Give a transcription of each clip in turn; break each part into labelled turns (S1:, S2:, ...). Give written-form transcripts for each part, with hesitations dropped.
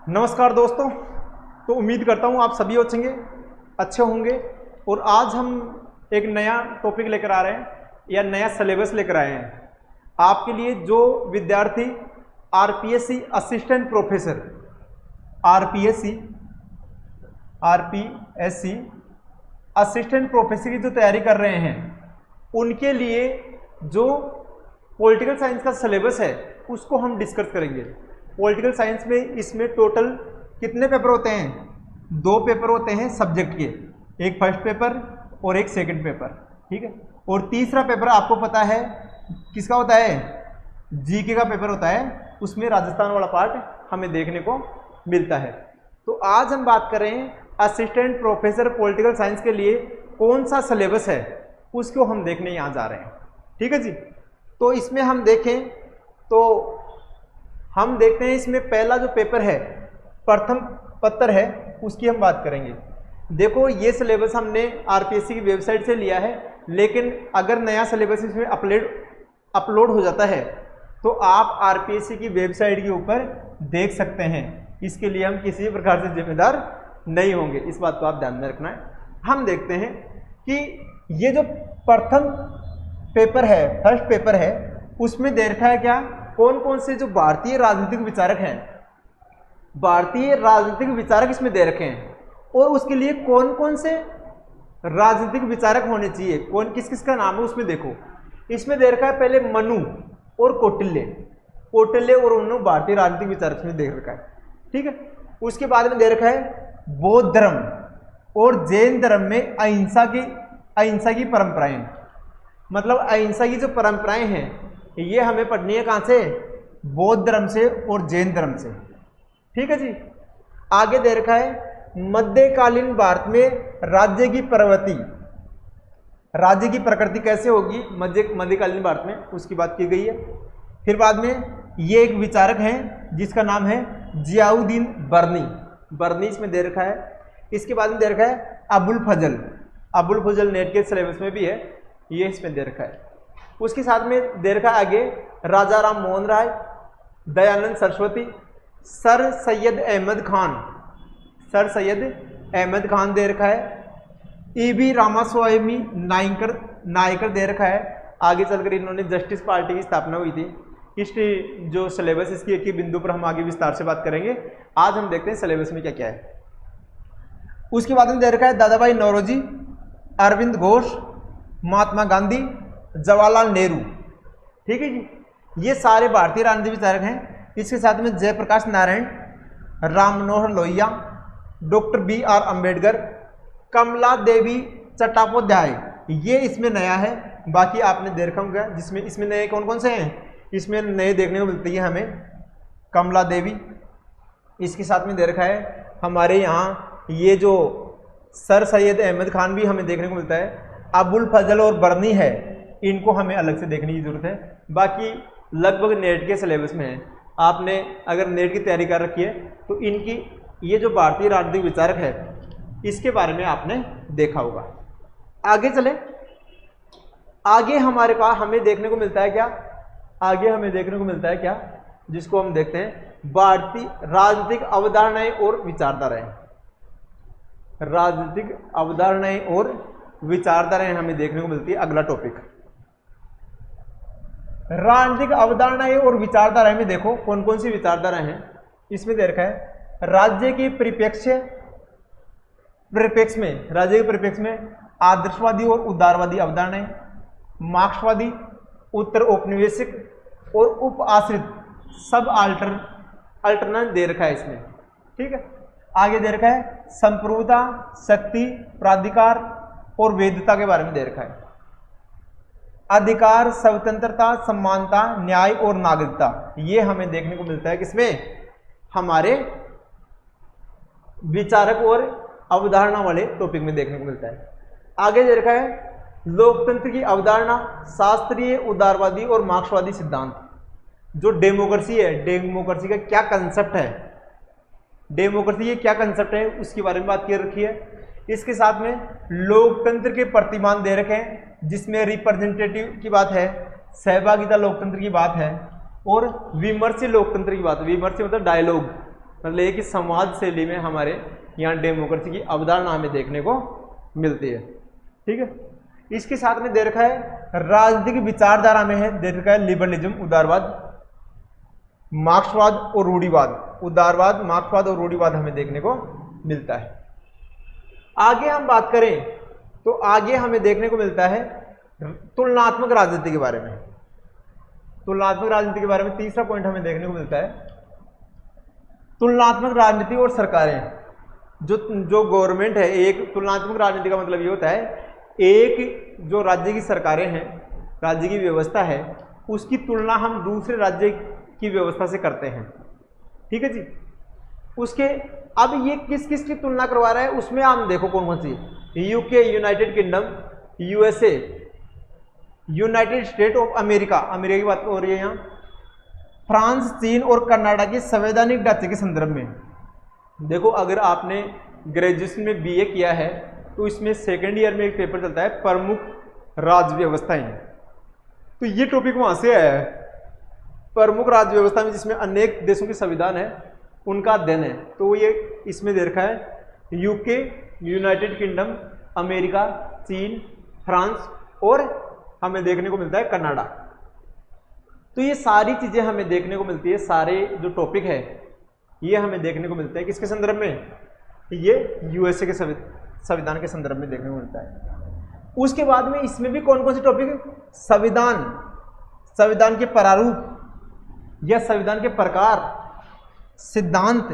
S1: नमस्कार दोस्तों। तो उम्मीद करता हूँ आप सभी अच्छे होंगे और आज हम एक नया टॉपिक लेकर आ रहे हैं या नया सिलेबस लेकर आए हैं आपके लिए। जो विद्यार्थी RPSC assistant professor RPSC assistant professor की जो तैयारी कर रहे हैं उनके लिए जो पॉलिटिकल साइंस का सिलेबस है उसको हम डिस्कस करेंगे। पॉलिटिकल साइंस में इसमें टोटल कितने पेपर होते हैं? 2 पेपर होते हैं सब्जेक्ट के, एक फर्स्ट पेपर और एक सेकंड पेपर, ठीक है। और तीसरा पेपर आपको पता है किसका होता है? जीके का पेपर होता है। उसमें राजस्थान वाला पार्ट हमें देखने को मिलता है। तो आज हम बात कर रहे हैं असिस्टेंट प्रोफेसर पॉलिटिकल साइंस के लिए कौन सा सिलेबस है उसको हम देखने यहाँ जा रहे हैं, ठीक है जी। तो इसमें हम देखें तो हम देखते हैं इसमें पहला जो पेपर है, प्रथम पत्र है, उसकी हम बात करेंगे। देखो ये सिलेबस हमने आरपीएससी की वेबसाइट से लिया है, लेकिन अगर नया सिलेबस इसमें अपलोड हो जाता है तो आप आरपीएससी की वेबसाइट के ऊपर देख सकते हैं। इसके लिए हम किसी प्रकार से जिम्मेदार नहीं होंगे, इस बात को आप ध्यान में रखना है। हम देखते हैं कि ये जो प्रथम पेपर है, फर्स्ट पेपर है, उसमें दे रखा है क्या, कौन कौन से जो भारतीय राजनीतिक विचारक हैं, भारतीय राजनीतिक विचारक इसमें दे रखे हैं और उसके लिए कौन कौन से राजनीतिक विचारक होने चाहिए, कौन किस किस का नाम है उसमें देखो। इसमें दे रखा है पहले मनु और कौटिल्य और उन्नु भारतीय राजनीतिक विचारक में दे रखा है, ठीक है। उसके बाद में दे रखा है बौद्ध धर्म और जैन धर्म में अहिंसा की परंपराएं, मतलब अहिंसा की जो परंपराएं हैं ये हमें पढ़नी है कहाँ से? बौद्ध धर्म से और जैन धर्म से, ठीक है जी। आगे दे रखा है मध्यकालीन भारत में राज्य की प्रकृति कैसे होगी मध्यकालीन भारत में, उसकी बात की गई है। फिर बाद में ये एक विचारक हैं जिसका नाम है जियाउद्दीन बर्नी इसमें दे रखा है। इसके बाद में दे रखा है अबुल फजल नेट के सिलेबस में भी है, ये इसमें दे रखा है। उसके साथ में दे रखा है आगे राजा राम मोहन राय, दयानंद सरस्वती, सर सैयद अहमद खान दे रखा है। ईवी रामास्वामी नायकर दे रखा है। आगे चलकर इन्होंने जस्टिस पार्टी की स्थापना हुई थी। इस जो सिलेबस इसकी एक ही बिंदु पर हम आगे विस्तार से बात करेंगे। आज हम देखते हैं सिलेबस में क्या क्या है। उसके बाद में दे रखा है दादा भाई नौरोजी, अरविंद घोष, महात्मा गांधी, जवाहरलाल नेहरू, ठीक है जी। ये सारे भारतीय राजनीतिक विचारक हैं। इसके साथ में जयप्रकाश नारायण, राम मनोहर लोहिया, डॉक्टर BR अम्बेडकर, कमला देवी चट्टोपाध्याय, ये इसमें नया है। बाकी आपने दे रखा होगा जिसमें इसमें नए कौन कौन से हैं, इसमें नए देखने को मिलती है हमें कमला देवी। इसके साथ में दे रखा है हमारे यहाँ ये जो सर सैयद अहमद खान भी हमें देखने को मिलता है। अबुल फजल और बर्नी है, इनको हमें अलग से देखने की जरूरत है। बाकी लगभग नेट के सिलेबस में है। आपने अगर नेट की तैयारी कर रखी है तो इनकी ये जो भारतीय राजनीतिक विचारक है इसके बारे में आपने देखा होगा। आगे चले, आगे हमारे पास हमें देखने को मिलता है क्या, जिसको हम देखते हैं भारतीय राजनीतिक अवधारणाएं और विचारधाराएं हमें देखने को मिलती है। अगला टॉपिक राजनीतिक अवधारणाएं और विचारधाराएं में देखो कौन कौन सी विचारधाराएं हैं। इसमें दे रखा है राज्य के परिप्रेक्ष्य में आदर्शवादी और उदारवादी अवधारणाएं, मार्क्सवादी, उत्तर औपनिवेशिक और उप आश्रित सब अल्टरनेट दे रखा है इसमें, ठीक है। आगे दे रखा है संप्रभुता, शक्ति, प्राधिकार और वैधता के बारे में दे रखा है। अधिकार, स्वतंत्रता, समानता, न्याय और नागरिकता, ये हमें देखने को मिलता है किसमें? हमारे विचारक और अवधारणा वाले टॉपिक में देखने को मिलता है। आगे दे रखा है लोकतंत्र की अवधारणा, शास्त्रीय, उदारवादी और मार्क्सवादी सिद्धांत। जो डेमोक्रेसी है, डेमोक्रेसी का क्या कंसेप्ट है, उसके बारे में बात कर रखी है। इसके साथ में लोकतंत्र के प्रतिमान दे रखे हैं जिसमें रिप्रेजेंटेटिव की बात है, सहभागिता लोकतंत्र की बात है और विमर्श लोकतंत्र की बात है। विमर्श मतलब डायलॉग, मतलब ये कि संवाद शैली में हमारे यहाँ डेमोक्रेसी की अवधारणा हमें देखने को मिलती है। ठीक है, इसके साथ में दे रखा है राजनीतिक विचारधारा में है दे रखा है लिबरलिज्म, उदारवाद, मार्क्सवाद और रूढ़िवाद। उदारवाद, मार्क्सवाद और रूढ़िवाद हमें देखने को मिलता है। आगे हम बात करें तो आगे हमें देखने को मिलता है तुलनात्मक राजनीति के बारे में। तुलनात्मक राजनीति के बारे में तीसरा पॉइंट हमें देखने को मिलता है तुलनात्मक राजनीति और सरकारें। जो गवर्नमेंट है, एक तुलनात्मक राजनीति का मतलब ये होता है एक जो राज्य की सरकारें हैं, राज्य की व्यवस्था है, उसकी तुलना हम दूसरे राज्य की व्यवस्था से करते हैं। ठीक है जी। उसके अब ये किस किस की तुलना करवा रहा है उसमें आप देखो कौन कौन सी, UK, United Kingdom, USA, United States of America, America की बात हो रही है यहाँ, फ्रांस, चीन और कनाडा के संवैधानिक ढांचे के संदर्भ में। देखो अगर आपने ग्रेजुएशन में बीए किया है तो इसमें सेकेंड ईयर में एक पेपर चलता है प्रमुख राज्य व्यवस्थाएं, तो ये टॉपिक वहां से आया है। प्रमुख राज्य व्यवस्था में जिसमें अनेक देशों के संविधान है उनका अध्ययन है, तो ये इसमें दे रखा है यूके, यूनाइटेड किंगडम, अमेरिका, चीन, फ्रांस और हमें देखने को मिलता है कनाडा। तो ये सारी चीजें हमें देखने को मिलती है, सारे जो टॉपिक है ये हमें देखने को मिलते हैं किसके संदर्भ में, ये यूएसए के संविधान के संदर्भ में देखने को मिलता है। उसके बाद में इसमें भी कौन कौन से टॉपिक है, संविधान, संविधान के प्रारूप या संविधान के प्रकार, सिद्धांत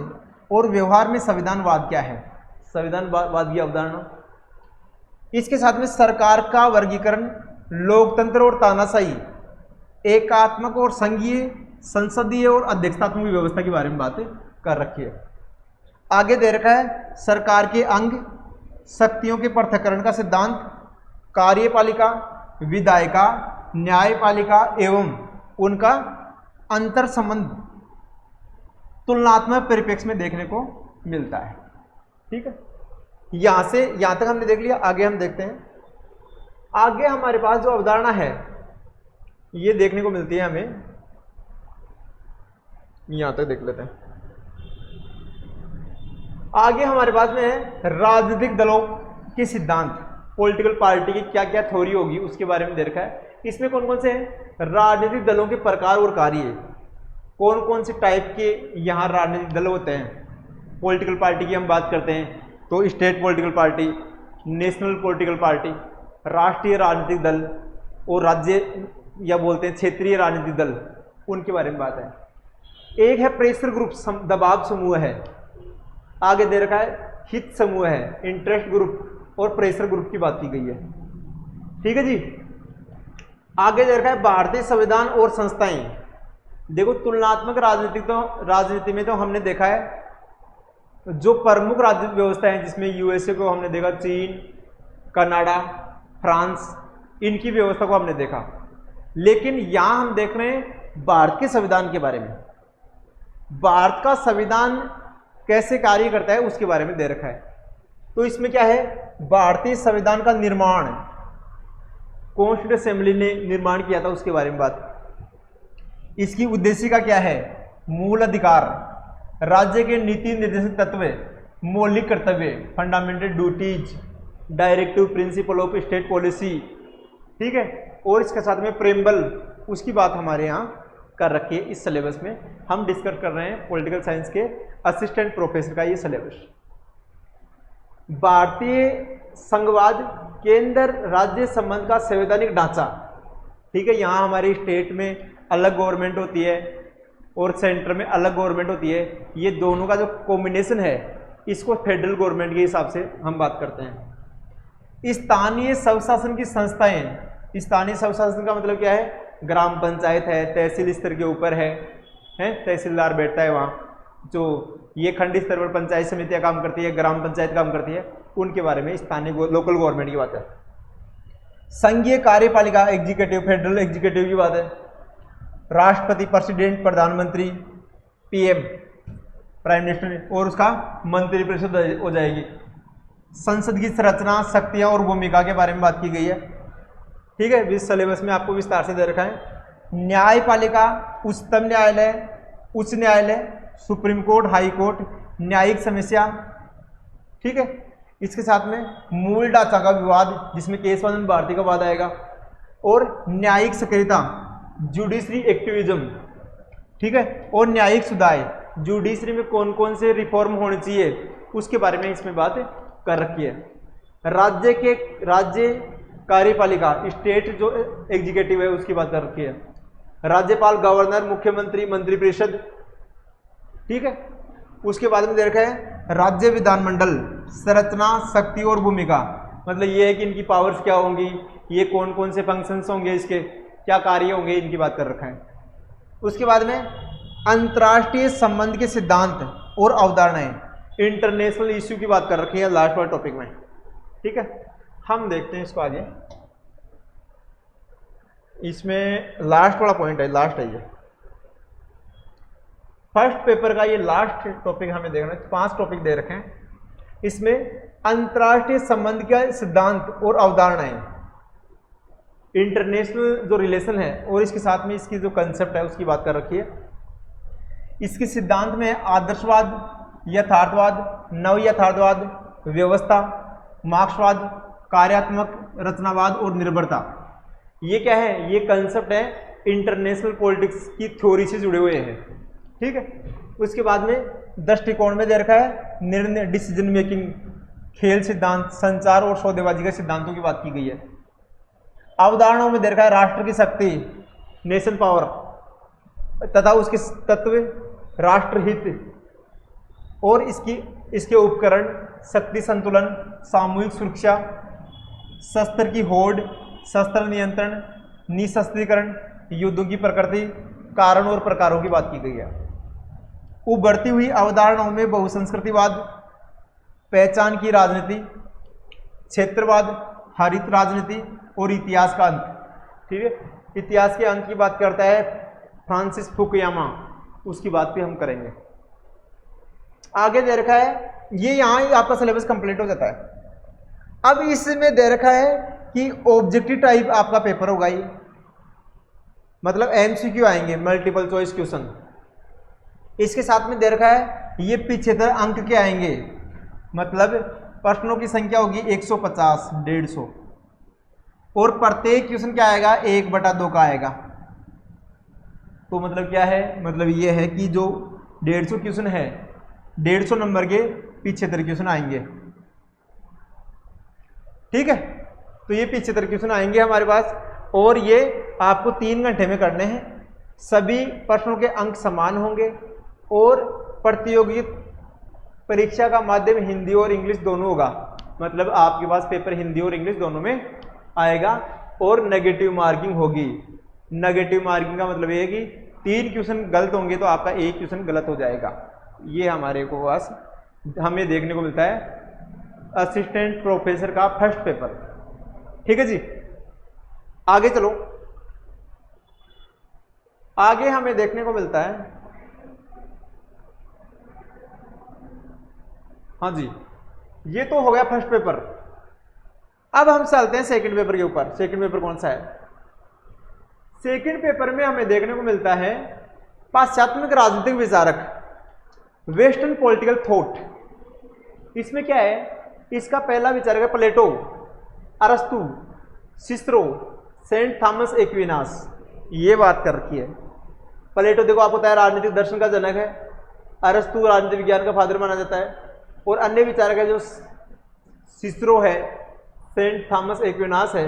S1: और व्यवहार में संविधानवाद क्या है, संविधानवाद की अवधारणा। इसके साथ में सरकार का वर्गीकरण, लोकतंत्र और तानाशाही, एकात्मक और संघीय, संसदीय और अध्यक्षतात्मक व्यवस्था के बारे में बातें कर रखी है। आगे दे रखा है सरकार के अंग, शक्तियों के पृथक्करण का सिद्धांत, कार्यपालिका, विधायिका, न्यायपालिका एवं उनका अंतर संबंध तुलनात्मक परिप्रेक्ष्य में देखने को मिलता है। ठीक है, यहां से यहां तक हमने देख लिया। आगे हम देखते हैं, आगे हमारे पास जो अवधारणा है ये देखने को मिलती है हमें, यहां तक देख लेते हैं। आगे हमारे पास में है राजनीतिक दलों के सिद्धांत, पॉलिटिकल पार्टी की क्या क्या थ्योरी होगी उसके बारे में दे रखा है। इसमें कौन कौन से हैं, राजनीतिक दलों के प्रकार और कार्य, कौन कौन से टाइप के यहाँ राजनीतिक दल होते हैं। पॉलिटिकल पार्टी की हम बात करते हैं तो state political party, national political party, राष्ट्रीय राजनीतिक दल और राज्य या बोलते हैं क्षेत्रीय राजनीतिक दल, उनके बारे में बात है। एक है प्रेशर ग्रुप, दबाव समूह है। आगे दे रखा है हित समूह है, इंटरेस्ट ग्रुप और प्रेशर ग्रुप की बात की गई है। ठीक है जी। आगे दे रखा है भारतीय संविधान और संस्थाएं। देखो तुलनात्मक राजनीति में तो हमने देखा है जो प्रमुख राज्य व्यवस्था है जिसमें यूएसए को हमने देखा, चीन, कनाडा, फ्रांस, इनकी व्यवस्था को हमने देखा। लेकिन यहां हम देख रहे हैं भारत के संविधान के बारे में। भारत का संविधान कैसे कार्य करता है उसके बारे में दे रखा है। तो इसमें क्या है, भारतीय संविधान का निर्माण कॉन्स्टिट्यूंट असेंबली ने निर्माण किया था उसके बारे में बात। इसकी उद्देश्य क्या है, मूल अधिकार, राज्य के नीति निर्देशक तत्व, मौलिक कर्तव्य, fundamental duties, directive principle of state policy. ठीक है, और इसके साथ में प्रेम्बल, उसकी बात हमारे यहाँ कर रखी है। इस सिलेबस में हम डिस्कस कर रहे हैं पॉलिटिकल साइंस के असिस्टेंट प्रोफेसर का ये सिलेबस। भारतीय संघवाद, केंद्र राज्य संबंध का संवैधानिक ढांचा। ठीक है, यहाँ हमारी स्टेट में अलग गवर्नमेंट होती है और सेंटर में अलग गवर्नमेंट होती है। ये दोनों का जो कॉम्बिनेशन है इसको फेडरल गवर्नमेंट के हिसाब से हम बात करते हैं। स्थानीय स्वशासन की संस्थाएं, स्थानीय स्वशासन का मतलब क्या है, ग्राम पंचायत है, तहसील स्तर के ऊपर है, तहसीलदार बैठता है वहाँ। जो ये खंड स्तर पर पंचायत समितियाँ काम करती है, ग्राम पंचायत काम करती है, उनके बारे में स्थानीय लोकल गवर्नमेंट की बात है। संघीय कार्यपालिका, एग्जीक्यूटिव, फेडरल एग्जीक्यूटिव की बात है। राष्ट्रपति, प्रेसिडेंट, प्रधानमंत्री, पीएम, प्राइम मिनिस्टर और उसका मंत्रिपरिषद हो जाएगी। संसद की संरचना, शक्तियां और भूमिका के बारे में बात की गई है। ठीक है, इस सिलेबस में आपको विस्तार से दे रखा है। न्यायपालिका, उच्चतम न्यायालय, उच्च न्यायालय, सुप्रीम कोर्ट, हाई कोर्ट, न्यायिक समस्या, ठीक है। इसके साथ में मूल ढांचा का विवाद जिसमें केशवानंद भारती का वाद आएगा, और न्यायिक सक्रियता, जुडिशरी एक्टिविज्म, ठीक है, और न्यायिक सुधार, जुडिशरी में कौन कौन से रिफॉर्म होने चाहिए उसके बारे में इसमें बात कर रखी है। राज्य कार्यपालिका, स्टेट जो एग्जीक्यूटिव है उसकी बात कर रखी है। राज्यपाल, गवर्नर, मुख्यमंत्री, मंत्रिपरिषद, ठीक है। उसके बाद में दे रखा है राज्य विधानमंडल, संरचना, शक्ति और भूमिका, मतलब ये है कि इनकी पावर्स क्या होंगी, ये कौन कौन से फंक्शंस होंगे, इसके क्या कार्य होंगे, इनकी बात कर रखा है। उसके बाद में अंतर्राष्ट्रीय संबंध के सिद्धांत और अवधारणाएं, इंटरनेशनल इश्यू की बात कर रखी है लास्ट वाले टॉपिक में, ठीक है। हम देखते हैं इसको आगे, इसमें लास्ट वाला पॉइंट है, लास्ट है ये फर्स्ट पेपर का, ये लास्ट टॉपिक हमें देखना है। 5 टॉपिक दे रखे हैं, इसमें अंतर्राष्ट्रीय संबंध का सिद्धांत और अवधारणाएं, इंटरनेशनल जो रिलेशन है और इसके साथ में इसकी जो कंसेप्ट है उसकी बात कर रखी है। इसके सिद्धांत में आदर्शवाद, यथार्थवाद, नव यथार्थवाद, व्यवस्था, मार्क्सवाद, कार्यात्मक रचनावाद और निर्भरता। ये क्या है, ये कंसेप्ट है इंटरनेशनल पॉलिटिक्स की थ्योरी से जुड़े हुए हैं, ठीक है। उसके बाद में दृष्टिकोण में दे रखा है निर्णय, डिसीजन मेकिंग, खेल सिद्धांत, संचार और सौदेबाजी के सिद्धांतों की बात की गई है। अवधारणाओं में दे रखा है राष्ट्र की शक्ति, नेशन पावर, तथा उसके तत्व, राष्ट्रहित और इसके उपकरण, शक्ति संतुलन, सामूहिक सुरक्षा, शस्त्र की होड़, शस्त्र नियंत्रण, निशस्त्रीकरण, युद्धों की प्रकृति, कारण और प्रकारों की बात की गई है। उभरती हुई अवधारणाओं में बहुसंस्कृतिवाद, पहचान की राजनीति, क्षेत्रवाद, हरित राजनीति और इतिहास का अंत, ठीक है। इतिहास के अंत की बात करता है फ्रांसिस फुकुयामा, उसकी बात भी हम करेंगे। आगे दे रखा है, ये यहाँ ही आपका सिलेबस कंप्लीट हो जाता है। अब इसमें दे रखा है कि ऑब्जेक्टिव टाइप आपका पेपर होगा, ये मतलब एमसीक्यू आएंगे, मल्टीपल चॉइस क्वेश्चन। इसके साथ में दे रखा है ये 75 अंक के आएंगे, मतलब प्रश्नों की संख्या होगी 150, 150, और प्रत्येक क्वेश्चन क्या आएगा, 1/2 का आएगा। तो मतलब क्या है, मतलब ये है कि जो 150 क्वेश्चन है, 150 नंबर के 75 क्वेश्चन आएंगे, ठीक है। तो ये 75 क्वेश्चन आएंगे हमारे पास, और ये आपको 3 घंटे में करने हैं। सभी प्रश्नों के अंक समान होंगे, और प्रतियोगी परीक्षा का माध्यम हिंदी और इंग्लिश दोनों होगा, मतलब आपके पास पेपर हिंदी और इंग्लिश दोनों में आएगा, और नेगेटिव मार्किंग होगी। नेगेटिव मार्किंग का मतलब ये है कि 3 क्वेश्चन गलत होंगे तो आपका 1 क्वेश्चन गलत हो जाएगा। ये हमारे को पास हमें देखने को मिलता है असिस्टेंट प्रोफेसर का फर्स्ट पेपर, ठीक है जी। आगे चलो, आगे हमें देखने को मिलता है, हाँ जी, ये तो हो गया फर्स्ट पेपर। अब हम चलते हैं सेकंड पेपर के ऊपर। सेकंड पेपर कौन सा है? सेकंड पेपर में हमें देखने को मिलता है पाश्चात्य राजनीतिक विचारक, वेस्टर्न पॉलिटिकल थॉट। इसमें क्या है, इसका पहला विचारक है प्लेटो, अरस्तु, सिसरो, सेंट थॉमस एक्विनास। ये बात कर रखी है। प्लेटो देखो आपको पता है राजनीतिक दर्शन का जनक है, अरस्तु राजनीतिक विज्ञान का फादर माना जाता है, और अन्य विचारक है जो सिसरो है, सेंट थॉमस एक्विनास है,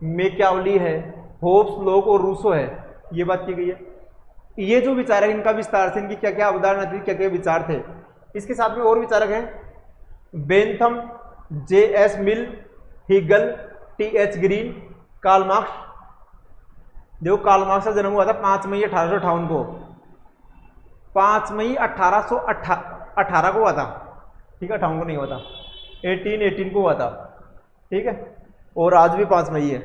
S1: मैकियावेली है, होब्स, लोक और रूसो है। ये बात की गई है। ये जो विचारक, इनका विस्तार से इनकी क्या क्या अवधारणा थी, क्या क्या विचार थे। इसके साथ में और विचारक हैं Bentham, J S. Mill, Hegel, T H. Green, Karl Marx. देखो कार्ल मार्क्स का जन्म हुआ था 5 मई 1858 को, 5 मई 1818 को हुआ था, ठीक है, 58 को नहीं हुआ था, 1818 को हुआ था, ठीक है, और आज भी 5 मई है।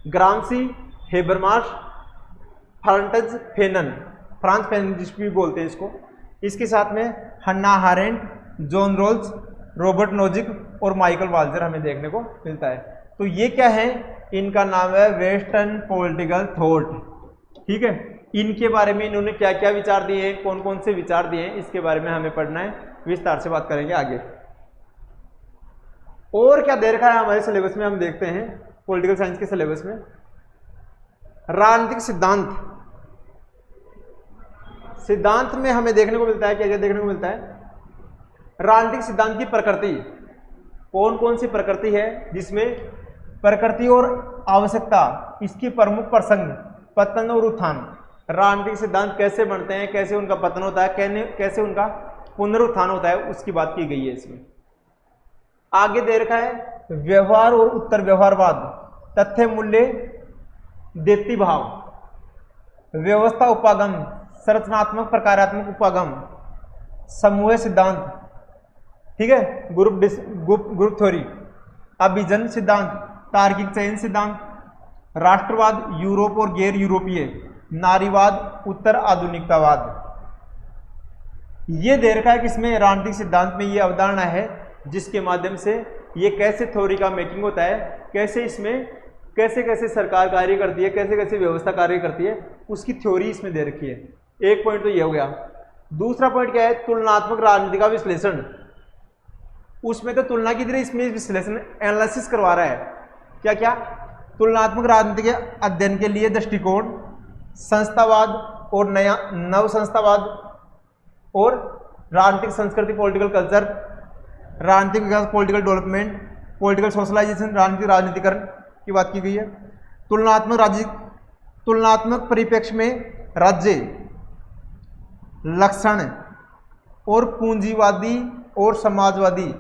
S1: ग्रामसी, हेबरमाश, फ्रांटज फेनन, फ्रांस फेनन जिसको भी बोलते हैं इसको। इसके साथ में हन्ना हारेंट, जॉन रोल्स, रॉबर्ट नोजिक और माइकल वाल्जर हमें देखने को मिलता है। तो ये क्या है, इनका नाम है वेस्टर्न पॉलिटिकल थॉट, ठीक है। इनके बारे में इन्होंने क्या क्या विचार दिए हैं, कौन कौन से विचार दिए हैं, इसके बारे में हमें पढ़ना है, विस्तार से बात करेंगे आगे। और क्या दे रखा है हमारे सिलेबस में, हम देखते हैं पॉलिटिकल साइंस के सिलेबस में। राजनीतिक सिद्धांत, सिद्धांत में हमें देखने को मिलता है, क्या क्या देखने को मिलता है, राजनीतिक सिद्धांत की प्रकृति, कौन कौन सी प्रकृति है, जिसमें प्रकृति और आवश्यकता, इसकी प्रमुख प्रसंग, पतन और उत्थान, राजनीतिक सिद्धांत कैसे बनते हैं, कैसे उनका पतन होता है, कैसे उनका पुनरुत्थान होता है, उसकी बात की गई है इसमें। आगे दे रखा है व्यवहार और उत्तर व्यवहारवाद, तथ्य मूल्य देती भाव, व्यवस्था उपागम, संरचनात्मक उपागम, समूह सिद्धांत, ठीक है, ग्रुप थ्योरी, अभिजन सिद्धांत, तार्किक चयन सिद्धांत, राष्ट्रवाद, यूरोप और गैर यूरोपीय, नारीवाद, उत्तर आधुनिकतावाद। ये दे रखा है कि इसमें राजनीतिक सिद्धांत में ये अवधारणा है जिसके माध्यम से ये कैसे थ्योरी का मेकिंग होता है, कैसे इसमें कैसे कैसे सरकार कार्य करती है, कैसे कैसे व्यवस्था कार्य करती है, उसकी थ्योरी इसमें दे रखी है। एक पॉइंट तो ये हो गया। दूसरा पॉइंट क्या है, तुलनात्मक राजनीति का विश्लेषण। उसमें तो तुलना की तरह इसमें विश्लेषण एनालिसिस करवा रहा है। क्या क्या, तुलनात्मक राजनीति के अध्ययन के लिए दृष्टिकोण, संस्थावाद और नया नव संस्थावाद, और राजनीतिक संस्कृति पॉलिटिकल कल्चर, राजनीतिक विकास पॉलिटिकल डेवलपमेंट, पॉलिटिकल सोशलाइजेशन राजनीतिकरण की बात की गई है। तुलनात्मक परिप्रेक्ष्य में राज्य लक्षण और पूंजीवादी और समाजवादी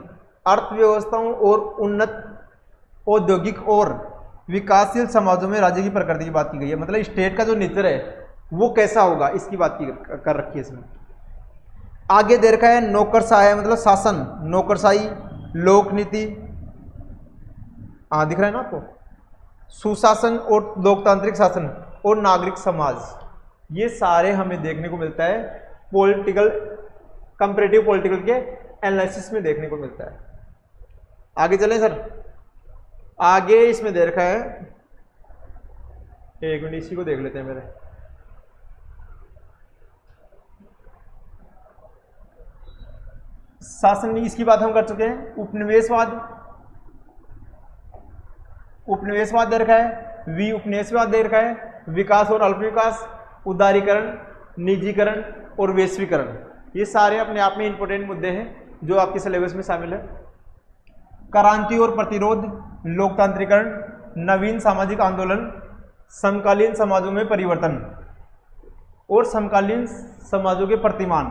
S1: अर्थव्यवस्थाओं और उन्नत औद्योगिक और विकासशील समाजों में राज्य की प्रकृति की बात की गई है। मतलब स्टेट का जो नेचर है वो कैसा होगा, इसकी बात की कर रखी है इसमें। आगे दे रखा है नौकरशाही, मतलब शासन, नौकरशाही, लोक नीति, दिख रहा है ना आपको, सुशासन और लोकतांत्रिक शासन और नागरिक समाज। ये सारे हमें देखने को मिलता है पॉलिटिकल, कंपैरेटिव पॉलिटिकल के एनालिसिस में देखने को मिलता है। आगे चलें सर, आगे इसमें दे रखा है, एक मिनट इसी को देख लेते हैं मेरे। शासन, इसकी बात हम कर चुके हैं। उपनिवेशवाद दे रखा है, उपनिवेशवाद दे रखा है, विकास और अल्प विकास, उदारीकरण, निजीकरण और वैश्वीकरण। ये सारे अपने आप में इंपॉर्टेंट मुद्दे हैं जो आपके सिलेबस में शामिल है। क्रांति और प्रतिरोध, लोकतांत्रिकरण, नवीन सामाजिक आंदोलन, समकालीन समाजों में परिवर्तन और समकालीन समाजों के प्रतिमान,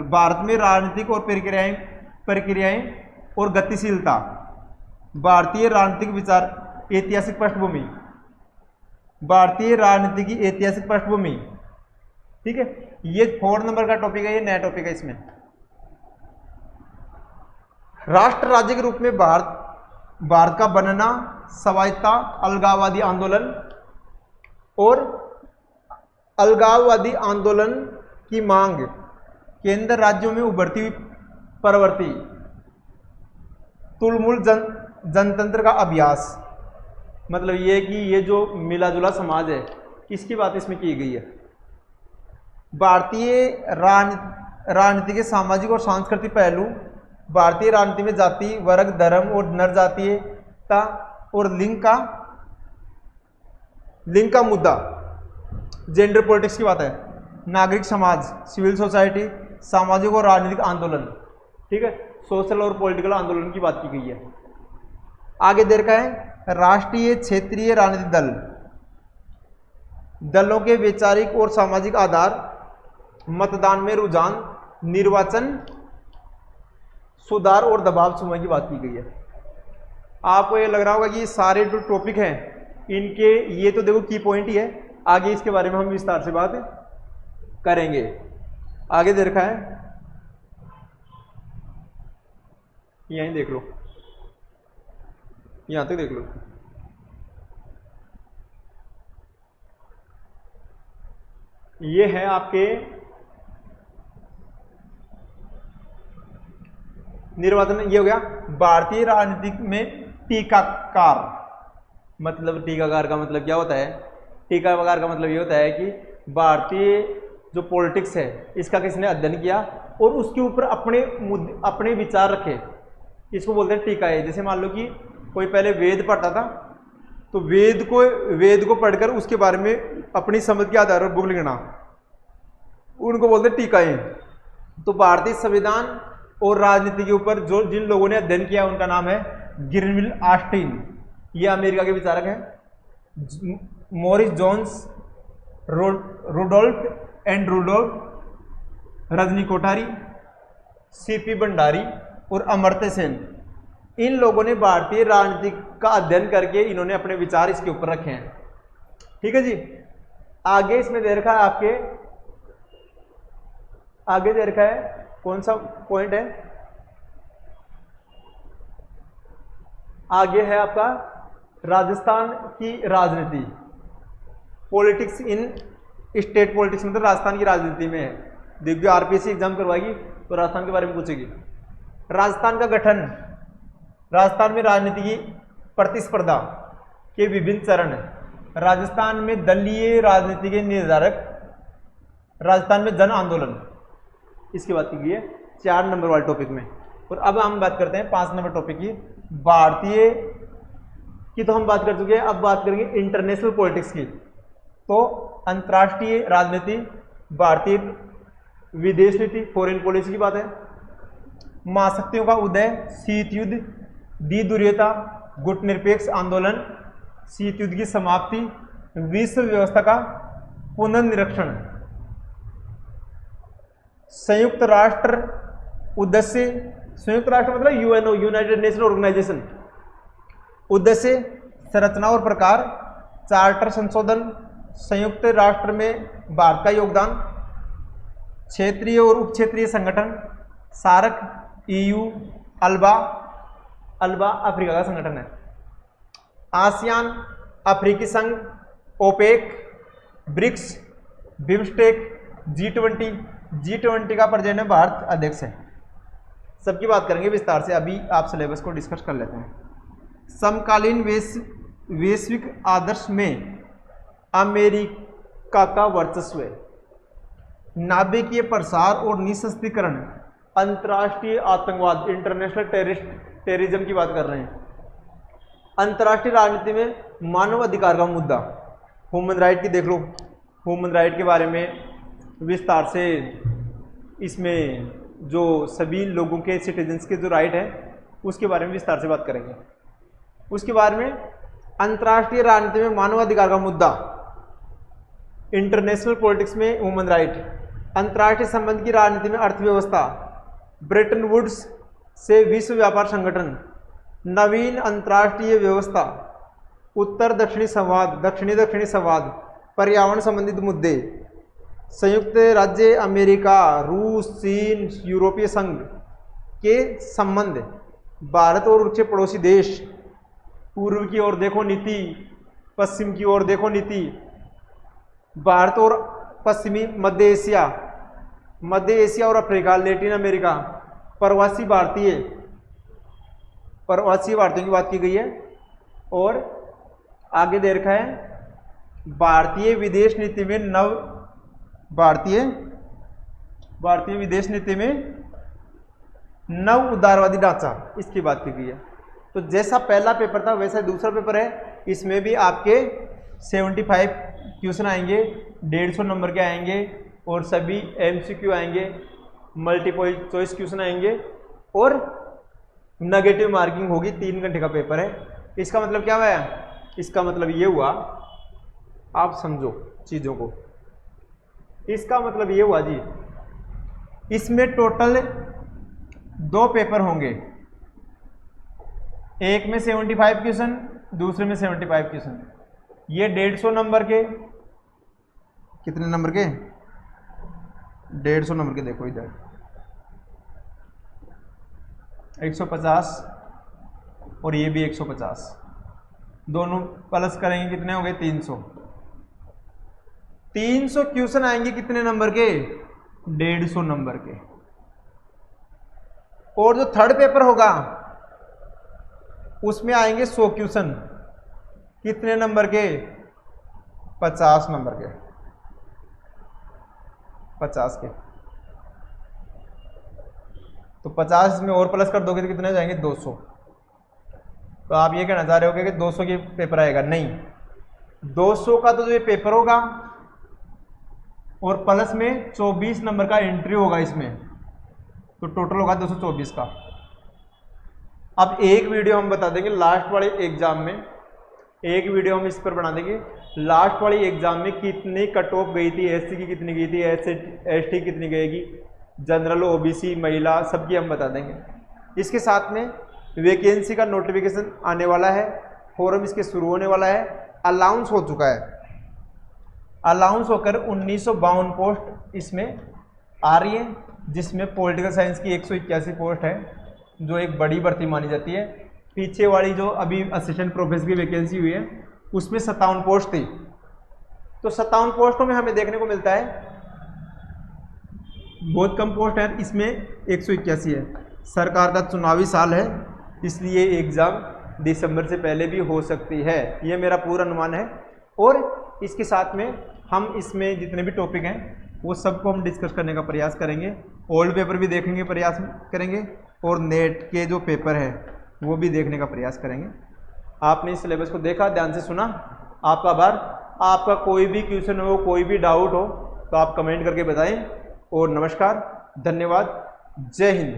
S1: भारत में राजनीतिक और प्रक्रियाएं और गतिशीलता, भारतीय राजनीतिक विचार, ऐतिहासिक पृष्ठभूमि, भारतीय राजनीति की ऐतिहासिक पृष्ठभूमि, ठीक है। ये 4 नंबर का टॉपिक है, ये नया टॉपिक है। इसमें राष्ट्र राज्य के रूप में भारत का बनना, स्वायत्तता, अलगाववादी आंदोलन और अलगाववादी आंदोलन की मांग, केंद्र राज्यों में उभरती हुई प्रवृत्ति, तुलमुल जनतंत्र का अभ्यास। मतलब ये कि ये जो मिला जुला समाज है इसकी बात इसमें की गई है। भारतीय राजनीति के सामाजिक और सांस्कृतिक पहलू, भारतीय राजनीति में जाति, वर्ग, धर्म और नरजातीयता और लिंग का मुद्दा, जेंडर पॉलिटिक्स की बात है, नागरिक समाज, सिविल सोसाइटी, सामाजिक और राजनीतिक आंदोलन, ठीक है, सोशल और पॉलिटिकल आंदोलन की बात की गई है। आगे दे रखा है राष्ट्रीय क्षेत्रीय राजनीतिक दलों के वैचारिक और सामाजिक आधार, मतदान में रुझान, निर्वाचन सुधार और दबाव समूह की बात की गई है। आपको ये लग रहा होगा कि ये सारे जो टॉपिक हैं इनके ये तो देखो की पॉइंट ही है, आगे इसके बारे में हम विस्तार से बात करेंगे। आगे दे रखा है, यहीं देख लो, यहां तक देख लो। ये है आपके निर्वाचन, ये हो गया भारतीय राजनीति में टीकाकार। मतलब टीकाकार का मतलब क्या होता है, टीकाकार का मतलब ये होता है कि भारतीय जो पॉलिटिक्स है इसका किसने अध्ययन किया और उसके ऊपर अपने विचार रखे, इसको बोलते हैं टीकाएं। जैसे मान लो कि कोई पहले वेद पढ़ता था, तो वेद को पढ़कर उसके बारे में अपनी समझ के आधार पर बुक लिखना, उनको बोलते हैं टीकाएं। तो भारतीय संविधान और राजनीति के ऊपर जो जिन लोगों ने अध्ययन किया उनका नाम है ग्रीनविल ऑस्टिन, ये अमेरिका के विचारक हैं। Morris Jones, Rudolph and Rudolph, Rajni Kothari, C P Bhandari और अमर्त्य सेन, इन लोगों ने भारतीय राजनीति का अध्ययन करके इन्होंने अपने विचार इसके ऊपर रखे हैं। ठीक है जी। आगे इसमें दे रखा है आपके, आगे दे रखा है कौन सा पॉइंट है, आगे है आपका राजस्थान की राजनीति, पॉलिटिक्स इन स्टेट पॉलिटिक्स, मतलब राजस्थान की राजनीति में है। देखिए आरपीएससी एग्जाम करवाएगी तो राजस्थान के बारे में पूछेगी। राजस्थान का गठन, राजस्थान में राजनीति की प्रतिस्पर्धा के विभिन्न चरण, राजस्थान में दलीय राजनीति के निर्धारक, राजस्थान में जन आंदोलन, इसकी बात की गई है 4 नंबर वाले टॉपिक में। और अब हम बात करते हैं 5 नंबर टॉपिक की। भारतीय की तो हम बात कर चुके हैं, अब बात करेंगे इंटरनेशनल पॉलिटिक्स की। तो अंतर्राष्ट्रीय राजनीति, भारतीय विदेश नीति, फॉरेन पॉलिसी की बात है। महाशक्तियों का उदय, शीत युद्ध, द्विध्रुवीयता, गुटनिरपेक्ष आंदोलन, शीत युद्ध की समाप्ति, विश्व व्यवस्था का पुनर्निरीक्षण, संयुक्त राष्ट्र उद्देश्य, संयुक्त राष्ट्र मतलब यूएनओ, यूनाइटेड नेशन ऑर्गेनाइजेशन, उद्देश्य, संरचना और प्रकार, चार्टर संशोधन, संयुक्त राष्ट्र में भारत का योगदान, क्षेत्रीय और उप क्षेत्रीय संगठन, सार्क, ईयू, अल्बा अफ्रीका का संगठन है, आसियान, अफ्रीकी संघ, ओपेक, ब्रिक्स, बिम्स्टेक, G20 का प्रेजेंट में भारत अध्यक्ष है। सबकी बात करेंगे विस्तार से, अभी आप सिलेबस को डिस्कस कर लेते हैं। समकालीन वैश्विक आदर्श में अमेरिका का वर्चस्व, नाभिकीय प्रसार और निःशस्त्रीकरण, अंतर्राष्ट्रीय आतंकवाद, इंटरनेशनल टेररिज्म की बात कर रहे हैं। अंतर्राष्ट्रीय राजनीति में मानव अधिकार का मुद्दा, ह्यूमन राइट की देख लो, ह्यूमन राइट के बारे में विस्तार से, इसमें जो सभी लोगों के सिटीजन्स के जो राइट है उसके बारे में विस्तार से बात करेंगे। उसके बारे में अंतर्राष्ट्रीय राजनीति में मानव अधिकार का मुद्दा, इंटरनेशनल पॉलिटिक्स में ह्यूमन राइट, अंतर्राष्ट्रीय संबंध की राजनीति में अर्थव्यवस्था, ब्रेटन वुड्स से विश्व व्यापार संगठन, नवीन अंतर्राष्ट्रीय व्यवस्था, उत्तर दक्षिणी संवाद, दक्षिणी दक्षिणी संवाद, पर्यावरण संबंधित मुद्दे, संयुक्त राज्य अमेरिका, रूस, चीन, यूरोपीय संघ के संबंध, भारत और उसके पड़ोसी देश, पूर्व की ओर देखो नीति, पश्चिम की ओर देखो नीति, भारत और पश्चिमी मध्य एशिया और अफ्रीका, लैटिन अमेरिका, प्रवासी भारतीयों की बात की गई है। और आगे दे रखा है भारतीय विदेश नीति में भारतीय विदेश नीति में नव उदारवादी ढांचा, इसकी बात की गई है। तो जैसा पहला पेपर था वैसा दूसरा पेपर है, इसमें भी आपके 75 क्वेश्चन आएंगे, 150 नंबर के आएंगे और सभी MCQ आएंगे, मल्टीपल चॉइस क्वेश्चन आएंगे और नेगेटिव मार्किंग होगी। 3 घंटे का पेपर है। इसका मतलब क्या हुआ? इसका मतलब ये हुआ, आप समझो चीज़ों को, इसका मतलब ये हुआ जी, इसमें टोटल 2 पेपर होंगे, एक में 75 क्वेश्चन, दूसरे में 75 क्वेश्चन। ये 150 नंबर के, कितने नंबर के? 150 नंबर के। देखो इधर 150 और ये भी 150, दोनों प्लस करेंगे कितने हो गए? 300। 300 क्वेश्चन आएंगे कितने नंबर के? 150 नंबर के। और जो थर्ड पेपर होगा उसमें आएंगे 100 क्वेश्चन, कितने नंबर के? 50 नंबर के। 50 के, तो 50 में और प्लस कर दोगे तो कितने हो जाएंगे 200। तो आप ये कहना चाह रहे हो कि 200 के पेपर आएगा, नहीं, 200 का तो ये पेपर होगा और प्लस में 24 नंबर का एंट्री होगा इसमें, तो टोटल होगा 224 का। अब एक वीडियो हम बता देंगे लास्ट वाले एग्जाम में, एक वीडियो हम इस पर बना देंगे लास्ट वाली एग्जाम में कितनी कट ऑफ गई थी, एससी की कितनी गई थी, एसटी कितनी गएगी, जनरल, ओबीसी, महिला, सबकी हम बता देंगे। इसके साथ में वैकेंसी का नोटिफिकेशन आने वाला है, फॉर्म इसके शुरू होने वाला है, अलाउंस हो चुका है, अलाउंस होकर 1952 पोस्ट इसमें आ रही है, जिसमें पॉलिटिकल साइंस की 181 पोस्ट है जो एक बड़ी भर्ती मानी जाती है। पीछे वाली जो अभी असिस्टेंट प्रोफेसर की वैकेंसी हुई है उसमें 57 पोस्ट थी, तो 57 पोस्टों में हमें देखने को मिलता है बहुत कम पोस्ट है, इसमें 181 है। सरकार का चुनावी साल है, इसलिए एग्ज़ाम दिसंबर से पहले भी हो सकती है, ये मेरा पूरा अनुमान है। और इसके साथ में हम इसमें जितने भी टॉपिक हैं वो सबको हम डिस्कस करने का प्रयास करेंगे, ओल्ड पेपर भी देखने का प्रयास करेंगे और नेट के जो पेपर है वो भी देखने का प्रयास करेंगे। आपने इस सिलेबस को देखा, ध्यान से सुना, आपका आभार। आपका कोई भी क्वेश्चन हो, कोई भी डाउट हो तो आप कमेंट करके बताएं। और नमस्कार, धन्यवाद, जय हिंद।